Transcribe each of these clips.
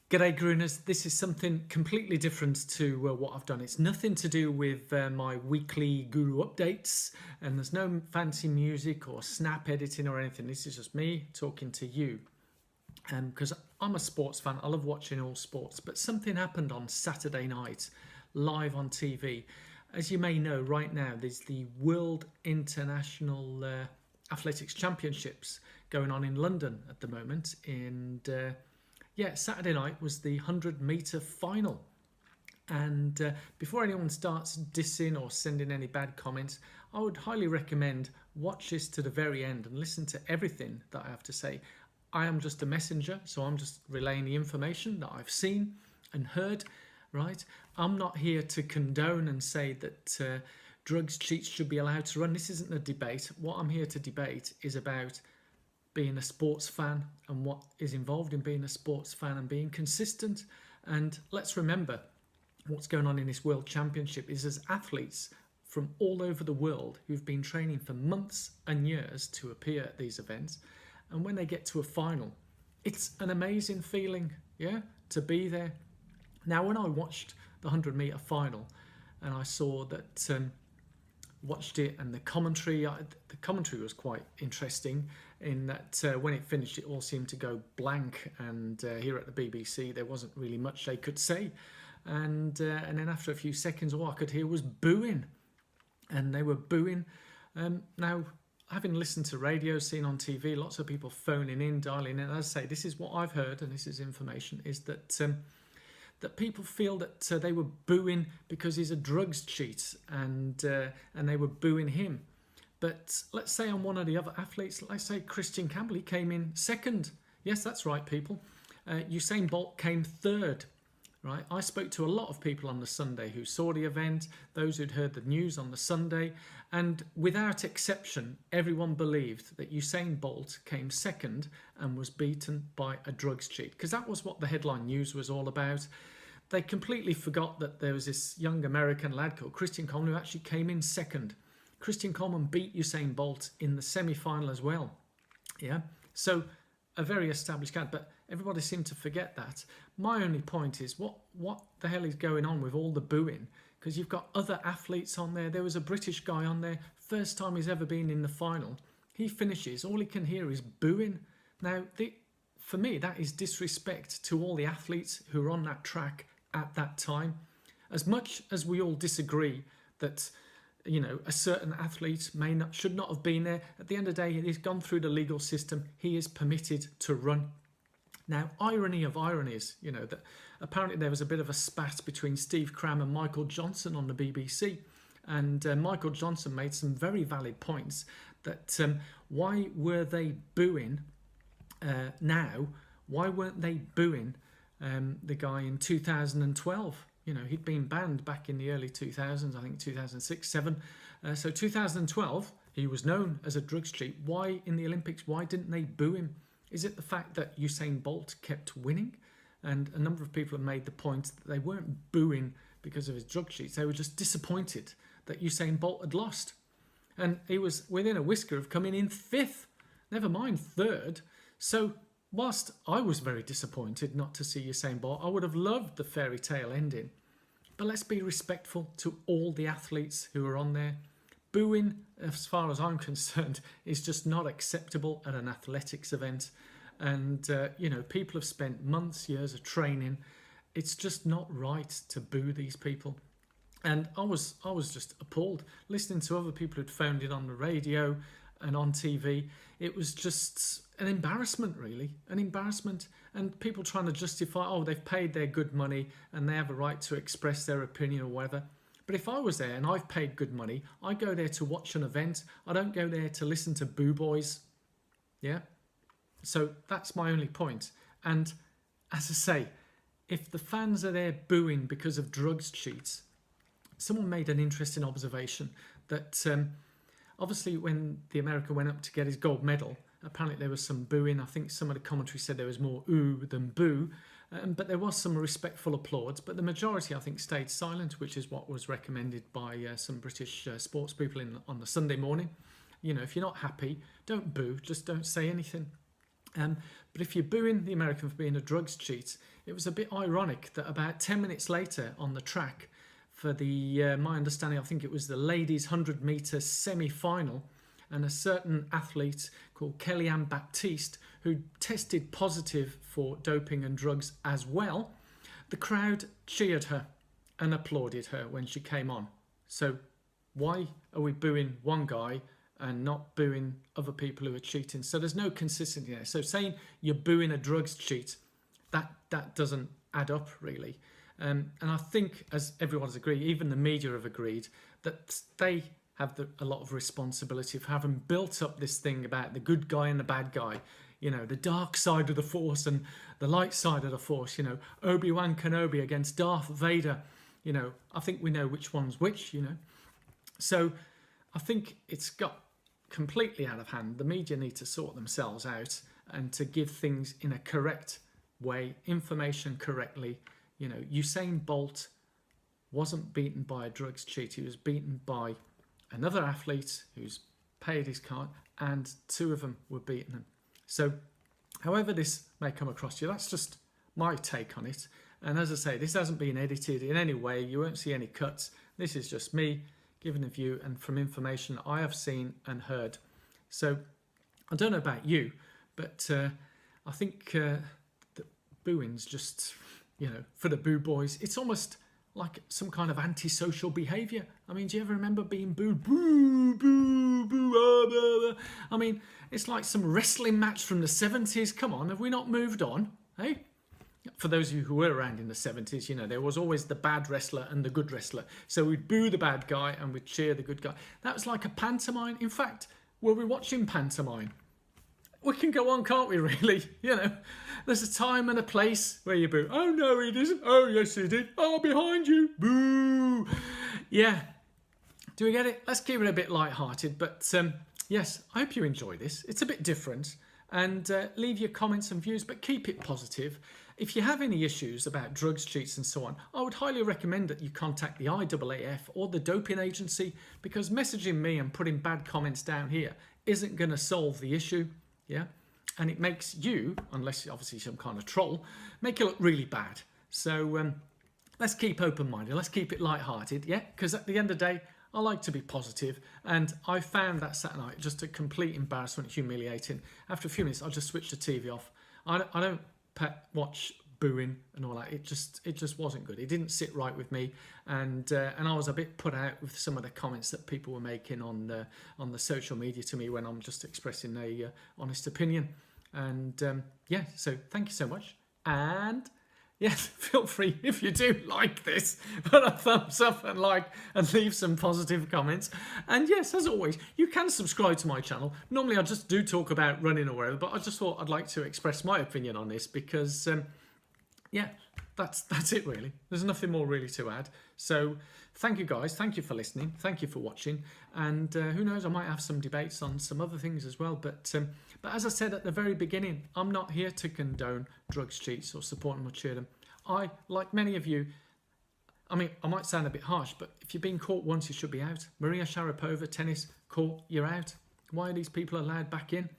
G'day Grooners, this is something completely different to what I've done. It's nothing to do with my weekly guru updates, and there's no fancy music or snap editing or anything. This is just me talking to you. Because I'm a sports fan, I love watching all sports, but something happened on Saturday night, live on TV. As you may know, right now there's the World International Athletics Championships going on in London at the moment, and Saturday night was the 100-metre final. And before anyone starts dissing or sending any bad comments, I would highly recommend watch this to the very end and listen to everything that I have to say. I am just a messenger, so I'm just relaying the information that I've seen and heard, right? I'm not here to condone and say that drugs, cheats should be allowed to run. This isn't a debate. What I'm here to debate is about being a sports fan and what is involved in being a sports fan and being consistent. And let's remember what's going on in this World Championship is as athletes from all over the world who've been training for months and years to appear at these events, and when they get to a final, it's an amazing feeling, to be there. Now, when I watched the 100-metre final and I saw that watched it, and the commentary was quite interesting in that when it finished it all seemed to go blank, and here at the BBC there wasn't really much they could say, and then after a few seconds all I could hear was booing, and they were booing. Now, having listened to radio, seen on TV, lots of people phoning in, dialing in, as I say, this is what I've heard and this is information, is that that people feel that they were booing because he's a drugs cheat, and they were booing him. But let's say I'm one of the other athletes. Let's say Christian Campbell, he came in second. Yes, that's right, people. Usain Bolt came third. Right? I spoke to a lot of people on the Sunday who saw the event, those who'd heard the news on the Sunday, and without exception, everyone believed that Usain Bolt came second and was beaten by a drugs cheat, because that was what the headline news was all about. They completely forgot that there was this young American lad called Christian Coleman who actually came in second. Christian Coleman beat Usain Bolt in the semi-final as well. Yeah, so a very established guy, but everybody seemed to forget that. My only point is, what the hell is going on with all the booing? Because you've got other athletes on there. There was a British guy on there, first time he's ever been in the final. He finishes, all he can hear is booing. Now, for me, that is disrespect to all the athletes who are on that track at that time. As much as we all disagree that a certain athlete should not have been there, at the end of the day, he's gone through the legal system. He is permitted to run. Now, irony of ironies, that apparently there was a bit of a spat between Steve Cram and Michael Johnson on the BBC, and Michael Johnson made some very valid points that why were they booing now? Why weren't they booing the guy in 2012? He'd been banned back in the early 2000s, I think 2006, 7. So 2012, he was known as a drugs cheat. Why in the Olympics, why didn't they boo him? Is it the fact that Usain Bolt kept winning? And a number of people have made the point that they weren't booing because of his drug cheats. They were just disappointed that Usain Bolt had lost. And he was within a whisker of coming in 5th, never mind 3rd. So whilst I was very disappointed not to see Usain Bolt, I would have loved the fairy tale ending. But let's be respectful to all the athletes who are on there. Booing, as far as I'm concerned, is just not acceptable at an athletics event. And, people have spent months, years of training. It's just not right to boo these people. And I was just appalled listening to other people who'd phoned in on the radio and on TV. It was just an embarrassment, really, an embarrassment. And people trying to justify, they've paid their good money and they have a right to express their opinion or whatever. But if I was there and I've paid good money, I go there to watch an event. I don't go there to listen to boo boys. Yeah? So that's my only point. And as I say, if the fans are there booing because of drugs cheats, someone made an interesting observation that obviously when the American went up to get his gold medal, apparently there was some booing. I think some of the commentary said there was more ooh than boo. But there was some respectful applause, but the majority, I think, stayed silent, which is what was recommended by some British sports people on the Sunday morning. If you're not happy, don't boo, just don't say anything. But if you're booing the American for being a drugs cheat, it was a bit ironic that about 10 minutes later on the track for the, my understanding, I think it was the ladies 100-meter semi-final, and a certain athlete called Kellyanne Baptiste, who tested positive for doping and drugs as well, the crowd cheered her and applauded her when she came on. So why are we booing one guy and not booing other people who are cheating? So there's no consistency there. So saying you're booing a drugs cheat, that doesn't add up really. And I think, as everyone's agreed, even the media have agreed, that they have a lot of responsibility for having built up this thing about the good guy and the bad guy, you know, the dark side of the Force and the light side of the Force, you know, Obi-Wan Kenobi against Darth Vader, you know, I think we know which one's which, you know. So I think it's got completely out of hand. The media need to sort themselves out and to give things in a correct way, information correctly. You know, Usain Bolt wasn't beaten by a drugs cheat. He was beaten by another athlete who's paid his card, and two of them were beating him. So however this may come across to you, that's just my take on it. And as I say, this hasn't been edited in any way. You won't see any cuts. This is just me giving a view and from information I have seen and heard. So I don't know about you, but I think that booing's just, you know, for the boo boys, it's almost like some kind of antisocial behaviour. I mean, do you ever remember being booed? Boo, boo, boo, ah, blah, blah. I mean, it's like some wrestling match from the 70s. Come on, have we not moved on? Hey? For those of you who were around in the 70s, you know, there was always the bad wrestler and the good wrestler. So we'd boo the bad guy and we'd cheer the good guy. That was like a pantomime. In fact, were we watching pantomime? We can go on, can't we, really? You know, there's a time and a place where you boo. Oh, no, he didn't. Oh, yes, he did. Oh, behind you. Boo. Yeah. Do we get it? Let's keep it a bit light-hearted. But, yes, I hope you enjoy this. It's a bit different. And leave your comments and views, but keep it positive. If you have any issues about drugs, cheats and so on, I would highly recommend that you contact the IAAF or the doping agency, because messaging me and putting bad comments down here isn't going to solve the issue. Yeah, and it makes you, unless you're obviously some kind of troll, make you look really bad. So let's keep open-minded. Let's keep it light-hearted. Yeah, because at the end of the day, I like to be positive, and I found that Saturday night just a complete embarrassment, humiliating. After a few minutes, I just switched the TV off. I don't watch booing and all that. It just wasn't good. It didn't sit right with me, and I was a bit put out with some of the comments that people were making on the social media to me when I'm just expressing a honest opinion. And yeah, so thank you so much, and yes, feel free, if you do like this, put a thumbs up and like and leave some positive comments. And yes, as always, you can subscribe to my channel. Normally I just do talk about running or whatever, but I just thought I'd like to express my opinion on this because yeah, that's it really. There's nothing more really to add. So thank you guys. Thank you for listening. Thank you for watching. And who knows, I might have some debates on some other things as well. But as I said at the very beginning, I'm not here to condone drugs, cheats or support them or cheer them. I, like many of you, I mean, I might sound a bit harsh, but if you've been caught once, you should be out. Maria Sharapova, tennis, caught, you're out. Why are these people allowed back in?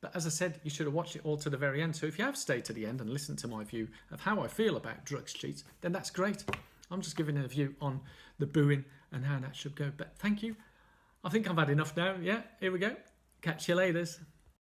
But as I said, you should have watched it all to the very end. So if you have stayed to the end and listened to my view of how I feel about drugs, cheats, then that's great. I'm just giving a view on the booing and how that should go. But thank you. I think I've had enough now. Yeah, here we go. Catch you later.